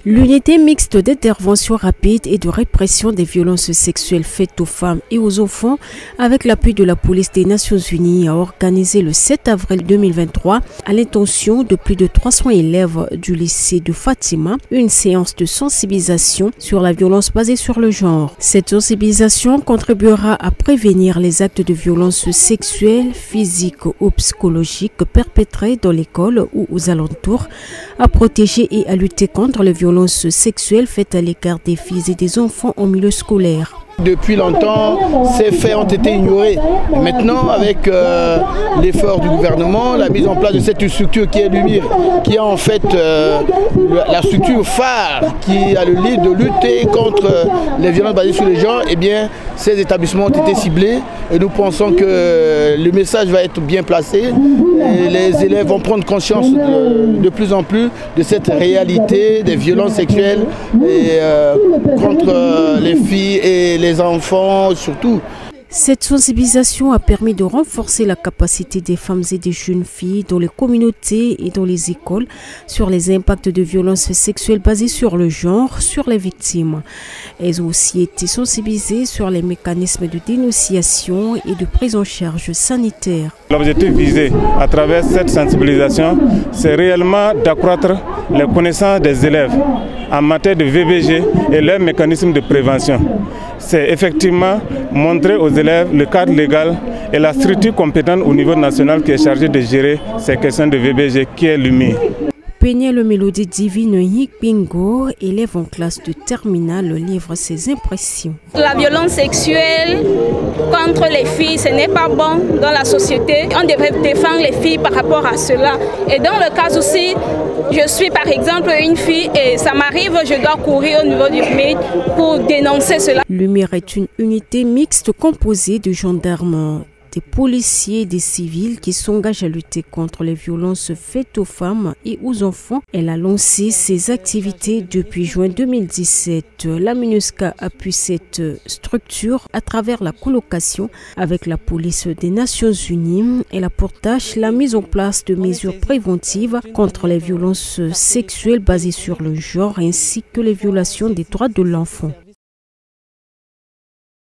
L'unité mixte d'intervention rapide et de répression des violences sexuelles faites aux femmes et aux enfants, avec l'appui de la police des Nations Unies, a organisé le 7 avril 2023 à l'intention de plus de 300 élèves du lycée de Fatima une séance de sensibilisation sur la violence basée sur le genre. Cette sensibilisation contribuera à prévenir les actes de violence sexuelle, physique ou psychologique perpétrés dans l'école ou aux alentours, à protéger et à lutter contre les violences sexuelles faites à l'égard des filles et des enfants en milieu scolaire. Depuis longtemps, ces faits ont été ignorés. Et maintenant, avec l'effort du gouvernement, la mise en place de cette structure qui est l'UMIR, qui est en fait la structure phare qui a le lead de lutter contre les violences basées sur les genres, eh bien, ces établissements ont été ciblés et nous pensons que le message va être bien placé et les élèves vont prendre conscience de plus en plus de cette réalité des violences sexuelles et, contre les filles et les enfants surtout. Cette sensibilisation a permis de renforcer la capacité des femmes et des jeunes filles dans les communautés et dans les écoles sur les impacts de violences sexuelles basées sur le genre sur les victimes. Elles ont aussi été sensibilisées sur les mécanismes de dénonciation et de prise en charge sanitaire. L'objectif visé à travers cette sensibilisation, c'est réellement d'accroître les connaissances des élèves en matière de VBG et leurs mécanismes de prévention. C'est effectivement montrer aux élèves le cadre légal et la structure compétente au niveau national qui est chargée de gérer ces questions de VBG, qui est l'UMIR. Le Mélodie Divine Yikpingo, élève en classe de terminale, livre ses impressions. La violence sexuelle contre les filles, ce n'est pas bon dans la société. On devrait défendre les filles par rapport à cela. Et dans le cas aussi, je suis par exemple une fille et ça m'arrive, je dois courir au niveau du MID pour dénoncer cela. L'UMIR est une unité mixte composée de gendarmes, des policiers et des civils qui s'engagent à lutter contre les violences faites aux femmes et aux enfants. Elle a lancé ses activités depuis juin 2017. La MINUSCA appuie cette structure à travers la colocation avec la police des Nations Unies. Elle a pour tâche la mise en place de mesures préventives contre les violences sexuelles basées sur le genre ainsi que les violations des droits de l'enfant.